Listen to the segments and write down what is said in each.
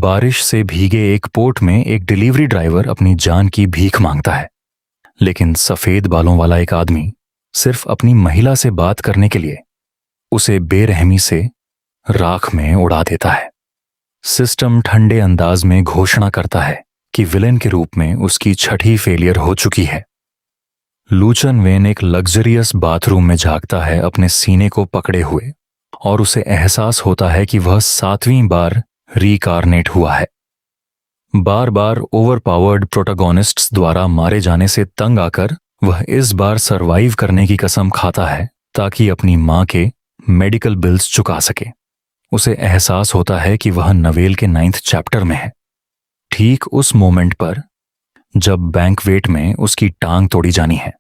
बारिश से भीगे एक पोर्ट में एक डिलीवरी ड्राइवर अपनी जान की भीख मांगता है, लेकिन सफेद बालों वाला एक आदमी सिर्फ अपनी महिला से बात करने के लिए उसे बेरहमी से राख में उड़ा देता है। सिस्टम ठंडे अंदाज में घोषणा करता है कि विलेन के रूप में उसकी छठी फेलियर हो चुकी है। लूचन वेन एक लग्जरियस बाथरूम में जागता है अपने सीने को पकड़े हुए, और उसे एहसास होता है कि वह 7वीं बार रीकार्नेट हुआ है। बार बार ओवरपावर्ड प्रोटोगोनिस्ट्स द्वारा मारे जाने से तंग आकर वह इस बार सरवाइव करने की कसम खाता है ताकि अपनी मां के मेडिकल बिल्स चुका सके। उसे एहसास होता है कि वह नवेल के 9th चैप्टर में है। ठीक उस मोमेंट पर जब बैंकवेट में उसकी टांग तोड़ी जानी है।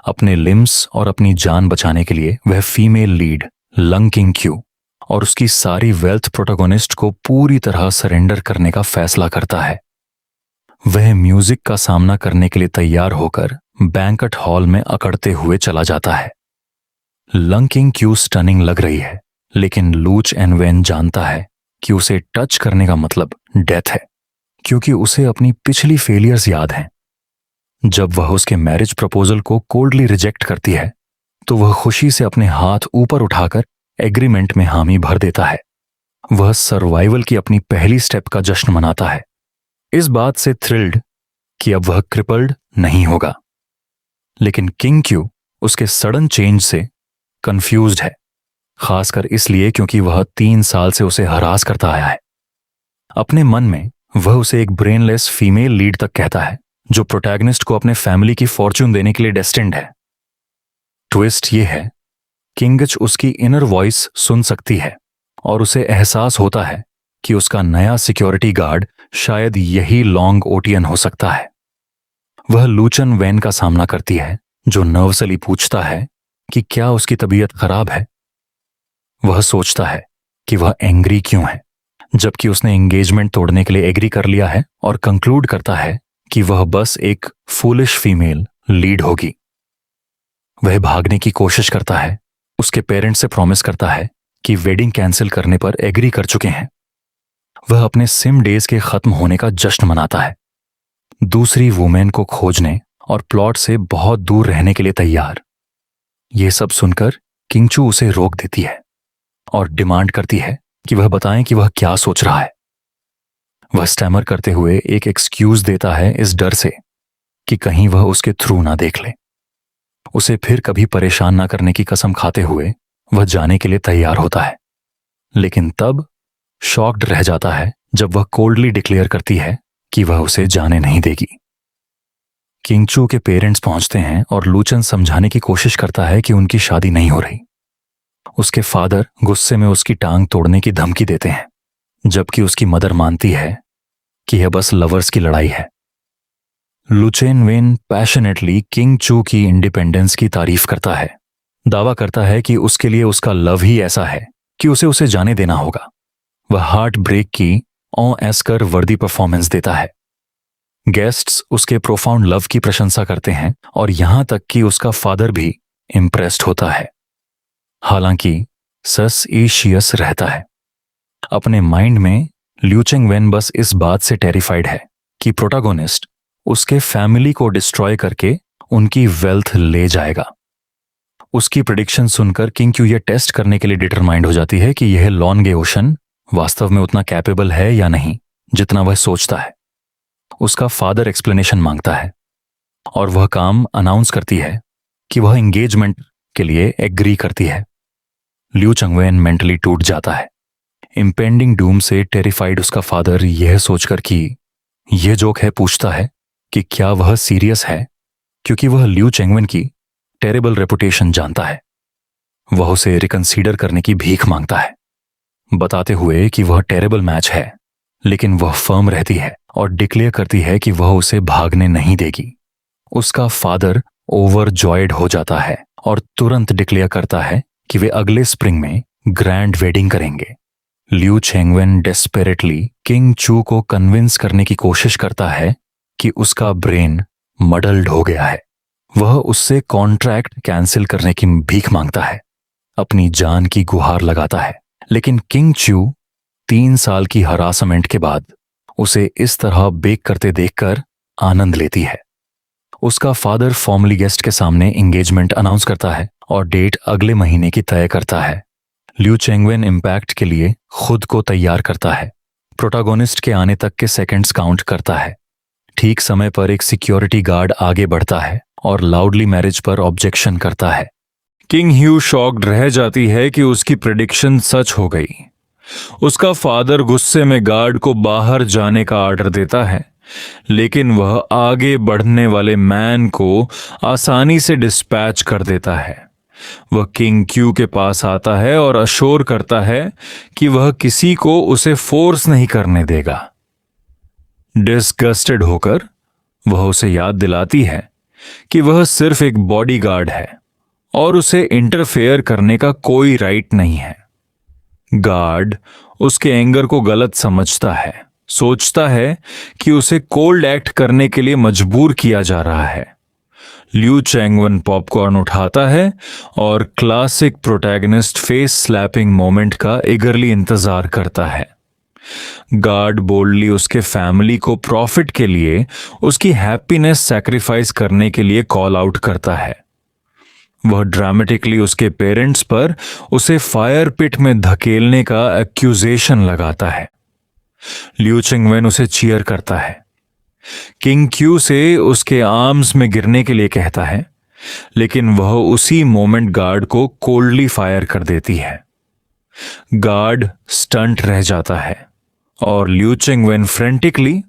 अपने लिम्स और अपनी जान बचाने के लिए वह female lead lung king Q और उसकी सारी वेल्थ प्रोटोगोनिस्ट को पूरी तरह सरेंडर करने का फैसला करता है। वह म्यूजिक का सामना करने के लिए तैयार होकर बैंकट हॉल में अकड़ते हुए चला जाता है। लंग किंग क्यू स्टनिंग लग रही है, लेकिन लूच एंड वेन जानता है कि उसे टच करने का मतलब डेथ है, क्योंकि उसे अपनी पिछली फेलियर्स याद हैं। जब वह उसके मैरिज प्रपोजल को कोल्डली रिजेक्ट करती है तो वह खुशी से अपने हाथ ऊपर उठाकर एग्रीमेंट में हामी भर देता है। वह सर्वाइवल की अपनी पहली स्टेप का जश्न मनाता है, इस बात से थ्रिल्ड कि अब वह क्रिपल्ड नहीं होगा। लेकिन किंग क्यू उसके सडन चेंज से कंफ्यूज्ड है, खासकर इसलिए क्योंकि वह 3 साल से उसे हरास करता आया है। अपने मन में वह उसे एक ब्रेनलेस फीमेल लीड तक कहता है जो प्रोटैगनिस्ट को अपने फैमिली की फॉर्च्यून देने के लिए डेस्टिन्ड है। ट्विस्ट यह है, किंगच उसकी इनर वॉइस सुन सकती है और उसे एहसास होता है कि उसका नया सिक्योरिटी गार्ड शायद यही लॉन्ग ओटियन हो सकता है। वह लूचन वेन का सामना करती है जो नर्वसली पूछता है कि क्या उसकी तबीयत खराब है। वह सोचता है कि वह एंग्री क्यों है, जबकि उसने एंगेजमेंट तोड़ने के लिए एग्री कर लिया है, और कंक्लूड करता है कि वह बस एक फूलिश फीमेल लीड होगी। वह भागने की कोशिश करता है, उसके पेरेंट्स से प्रॉमिस करता है कि वेडिंग कैंसिल करने पर एग्री कर चुके हैं। वह अपने सिम डेज के खत्म होने का जश्न मनाता है, दूसरी वुमेन को खोजने और प्लॉट से बहुत दूर रहने के लिए तैयार। यह सब सुनकर किंगचू उसे रोक देती है और डिमांड करती है कि वह बताएं कि वह क्या सोच रहा है। वह स्टैमर करते हुए एक एक्सक्यूज देता है इस डर से कि कहीं वह उसके थ्रू ना देख ले। उसे फिर कभी परेशान ना करने की कसम खाते हुए वह जाने के लिए तैयार होता है, लेकिन तब शॉक्ड रह जाता है जब वह कोल्डली डिक्लेयर करती है कि वह उसे जाने नहीं देगी। किंगचू के पेरेंट्स पहुंचते हैं और लूचन समझाने की कोशिश करता है कि उनकी शादी नहीं हो रही। उसके फादर गुस्से में उसकी टांग तोड़ने की धमकी देते हैं, जबकि उसकी मदर मानती है कि यह बस लवर्स की लड़ाई है। लुचेन वेन पैशनेटली किंग चू की इंडिपेंडेंस की तारीफ करता है, दावा करता है कि उसके लिए उसका लव ही ऐसा है कि उसे जाने देना होगा। वह हार्ट ब्रेक की एस्कर वर्दी परफॉर्मेंस देता है। गेस्ट्स उसके प्रोफाउंड लव की प्रशंसा करते हैं और यहां तक कि उसका फादर भी इंप्रेस्ड होता है। हालांकि सस्पिशियस रहता है। अपने माइंड में ल्यूचेंग वेन बस इस बात से टेरिफाइड है कि प्रोटोगोनिस्ट उसके फैमिली को डिस्ट्रॉय करके उनकी वेल्थ ले जाएगा। उसकी प्रेडिक्शन सुनकर किंग क्यू यह टेस्ट करने के लिए डिटरमाइंड हो जाती है कि यह लॉन्गे ओशन वास्तव में उतना कैपेबल है या नहीं जितना वह सोचता है। उसका फादर एक्सप्लेनेशन मांगता है और वह काम अनाउंस करती है कि वह एंगेजमेंट के लिए एग्री करती है। ल्यू चंगवेन मेंटली टूट जाता है। इंपेंडिंग डूम से टेरिफाइड उसका फादर यह सोचकर कि यह जोक है पूछता है कि क्या वह सीरियस है, क्योंकि वह ल्यू चेंगवेन की टेरेबल रेपुटेशन जानता है। वह उसे रिकंसीडर करने की भीख मांगता है, बताते हुए कि वह टेरेबल मैच है, लेकिन वह फर्म रहती है और डिक्लेयर करती है कि वह उसे भागने नहीं देगी। उसका फादर ओवरजॉयड हो जाता है और तुरंत डिक्लेयर करता है कि वे अगले स्प्रिंग में ग्रैंड वेडिंग करेंगे। ल्यू चेंगवेन डेस्पेरेटली किंग चू को कन्विंस करने की कोशिश करता है कि उसका ब्रेन मडल्ड हो गया है। वह उससे कॉन्ट्रैक्ट कैंसिल करने की भीख मांगता है, अपनी जान की गुहार लगाता है, लेकिन किंग चू 3 साल की हरासमेंट के बाद उसे इस तरह बेक करते देखकर आनंद लेती है। उसका फादर फॉर्मली गेस्ट के सामने एंगेजमेंट अनाउंस करता है और डेट अगले महीने की तय करता है। ल्यू चेंगवेन इम्पैक्ट के लिए खुद को तैयार करता है। प्रोटागोनिस्ट के आने तक के सेकंड्स काउंट करता है। ठीक समय पर एक सिक्योरिटी गार्ड आगे बढ़ता है और लाउडली मैरिज पर ऑब्जेक्शन करता है। किंग ह्यू शॉक्ड रह जाती है कि उसकी प्रेडिक्शन सच हो गई। उसका फादर गुस्से में गार्ड को बाहर जाने का ऑर्डर देता है, लेकिन वह आगे बढ़ने वाले मैन को आसानी से डिस्पैच कर देता है। वह किंग क्यू के पास आता है और अश्योर करता है कि वह किसी को उसे फोर्स नहीं करने देगा। डिस्गस्टेड होकर वह उसे याद दिलाती है कि वह सिर्फ एक बॉडीगार्ड है और उसे इंटरफेयर करने का कोई राइट नहीं है। गार्ड उसके एंगर को गलत समझता है, सोचता है कि उसे कोल्ड एक्ट करने के लिए मजबूर किया जा रहा है। ल्यू चेंगवन पॉपकॉर्न उठाता है और classic protagonist face slapping moment का ईगरली इंतजार करता है। गार्ड बोल्डली उसके फैमिली को प्रॉफिट के लिए उसकी हैप्पीनेस सैक्रिफाइस करने के लिए कॉल आउट करता है। वह ड्रामेटिकली उसके पेरेंट्स पर उसे फायर पिट में धकेलने का एक्यूजेशन लगाता है। ल्यू चेंगवेन उसे चीयर करता है। किंग क्यू से उसके आर्म्स में गिरने के लिए कहता है, लेकिन वह उसी मोमेंट गार्ड को कोल्डली फायर कर देती है। गार्ड स्टंट रह जाता है और ल्यू चेंगवेन फ्रेंटिकली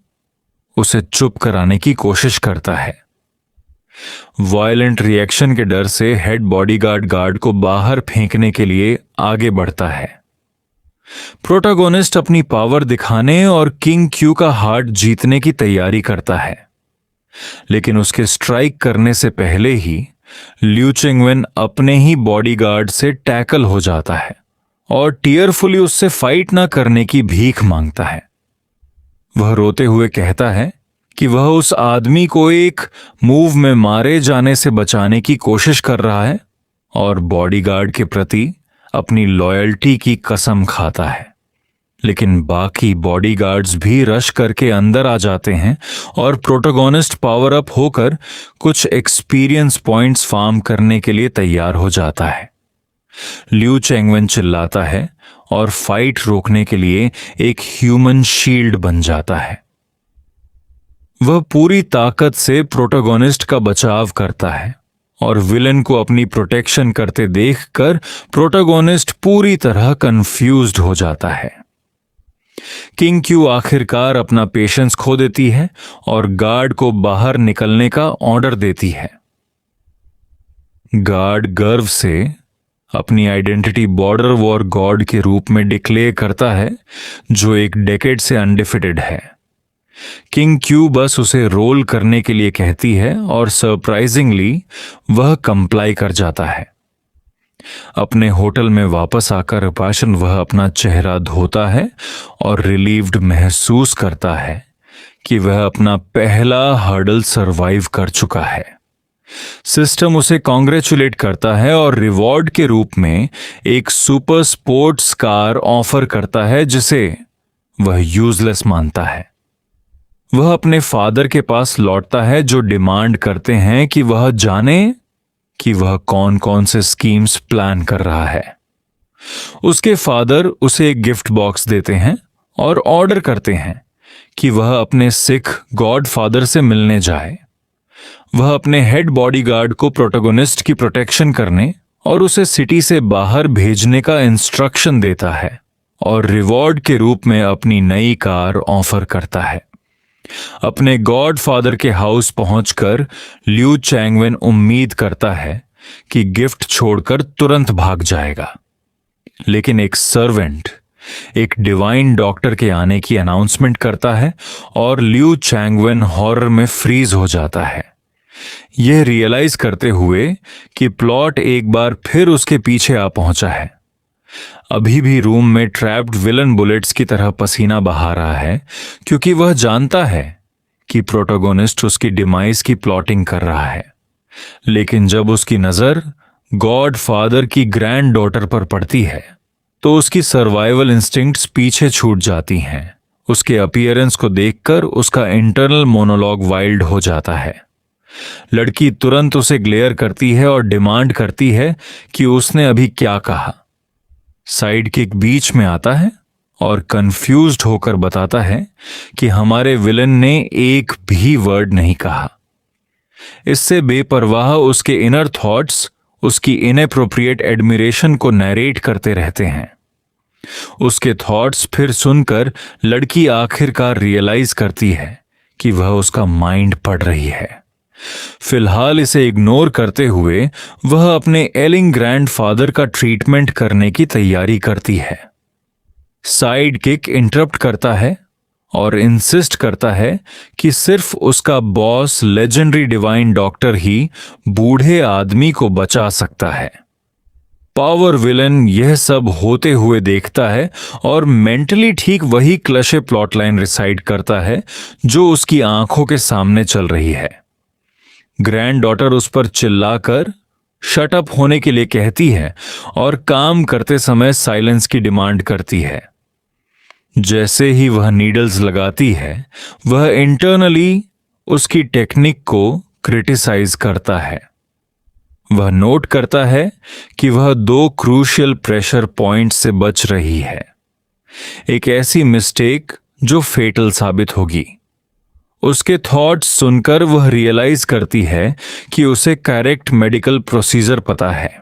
उसे चुप कराने की कोशिश करता है। वायलेंट रिएक्शन के डर से हेड बॉडीगार्ड गार्ड को बाहर फेंकने के लिए आगे बढ़ता है। प्रोटागोनिस्ट अपनी पावर दिखाने और किंग क्यू का हार्ट जीतने की तैयारी करता है, लेकिन उसके स्ट्राइक करने से पहले ही ल्यू चेंगवेन अपने ही बॉडीगार्ड से टैकल हो जाता है और टीयरफुली उससे फाइट ना करने की भीख मांगता है। वह रोते हुए कहता है कि वह उस आदमी को एक मूव में मारे जाने से बचाने की कोशिश कर रहा है और बॉडीगार्ड के प्रति अपनी लॉयल्टी की कसम खाता है। लेकिन बाकी बॉडीगार्ड्स भी रश करके अंदर आ जाते हैं और प्रोटोगोनिस्ट पावर अप होकर कुछ एक्सपीरियंस पॉइंट्स फार्म करने के लिए तैयार हो जाता है। ल्यू चेंगवेन चिल्लाता है और फाइट रोकने के लिए एक ह्यूमन शील्ड बन जाता है। वह पूरी ताकत से प्रोटोगोनिस्ट का बचाव करता है और विलन को अपनी प्रोटेक्शन करते देखकर प्रोटोगोनिस्ट पूरी तरह कंफ्यूज्ड हो जाता है। किंग क्यू आखिरकार अपना पेशेंस खो देती है और गार्ड को बाहर निकलने का ऑर्डर देती है। गार्ड गर्व से अपनी आइडेंटिटी बॉर्डर वॉर गॉड के रूप में डिक्लेयर करता है, जो एक डेकेड से अनडिफिटेड है। किंग क्यू बस उसे रोल करने के लिए कहती है और सरप्राइजिंगली वह कंप्लाई कर जाता है। अपने होटल में वापस आकर पाशन वह अपना चेहरा धोता है और रिलीव्ड महसूस करता है कि वह अपना पहला हर्डल सरवाइव कर चुका है। सिस्टम उसे कॉन्ग्रेचुलेट करता है और रिवॉर्ड के रूप में एक सुपर स्पोर्ट्स कार ऑफर करता है जिसे वह यूजलेस मानता है। वह अपने फादर के पास लौटता है, जो डिमांड करते हैं कि वह जाने कि वह कौन कौन से स्कीम्स प्लान कर रहा है। उसके फादर उसे एक गिफ्ट बॉक्स देते हैं और ऑर्डर करते हैं कि वह अपने सिख गॉड फादर से मिलने जाए। वह अपने हेड बॉडीगार्ड को प्रोटोगोनिस्ट की प्रोटेक्शन करने और उसे सिटी से बाहर भेजने का इंस्ट्रक्शन देता है और रिवॉर्ड के रूप में अपनी नई कार ऑफर करता है। अपने गॉड फादर के हाउस पहुंचकर ल्यू चेंगवेन उम्मीद करता है कि गिफ्ट छोड़कर तुरंत भाग जाएगा, लेकिन एक सर्वेंट एक डिवाइन डॉक्टर के आने की अनाउंसमेंट करता है और ल्यू चेंगवेन हॉरर में फ्रीज हो जाता है, यह रियलाइज करते हुए कि प्लॉट एक बार फिर उसके पीछे आ पहुंचा है। अभी भी रूम में ट्रैप्ड विलन बुलेट्स की तरह पसीना बहा रहा है, क्योंकि वह जानता है कि प्रोटोगोनिस्ट उसकी डिमाइस की प्लॉटिंग कर रहा है। लेकिन जब उसकी नजर गॉड फादर की ग्रैंड डॉटर पर पड़ती है, तो उसकी सर्वाइवल इंस्टिंक्ट्स पीछे छूट जाती हैं। उसके अपीयरेंस को देखकर उसका इंटरनल मोनोलॉग वाइल्ड हो जाता है। लड़की तुरंत उसे ग्लेयर करती है और डिमांड करती है कि उसने अभी क्या कहा। साइड किक बीच में आता है और कंफ्यूज्ड होकर बताता है कि हमारे विलन ने एक भी वर्ड नहीं कहा। इससे बेपरवाह उसके इनर थॉट्स उसकी इनएप्रोप्रिएट एडमिरेशन को नरेट करते रहते हैं। उसके थॉट्स फिर सुनकर लड़की आखिरकार रियलाइज करती है कि वह उसका माइंड पढ़ रही है। फिलहाल इसे इग्नोर करते हुए वह अपने एलिंग ग्रैंडफादर का ट्रीटमेंट करने की तैयारी करती है। साइड किक इंटरप्ट करता है और इंसिस्ट करता है कि सिर्फ उसका बॉस लेजेंडरी डिवाइन डॉक्टर ही बूढ़े आदमी को बचा सकता है। पावर विलन यह सब होते हुए देखता है और मेंटली ठीक वही क्लशे प्लॉटलाइन रिसाइड करता है जो उसकी आंखों के सामने चल रही है। ग्रैंड डॉटर उस पर चिल्लाकर शट अप होने के लिए कहती है और काम करते समय साइलेंस की डिमांड करती है। जैसे ही वह नीडल्स लगाती है वह इंटरनली उसकी टेक्निक को क्रिटिसाइज करता है। वह नोट करता है कि वह 2 क्रूशियल प्रेशर पॉइंट्स से बच रही है, एक ऐसी मिस्टेक जो फेटल साबित होगी। उसके थॉट्स सुनकर वह रियलाइज करती है कि उसे करेक्ट मेडिकल प्रोसीजर पता है।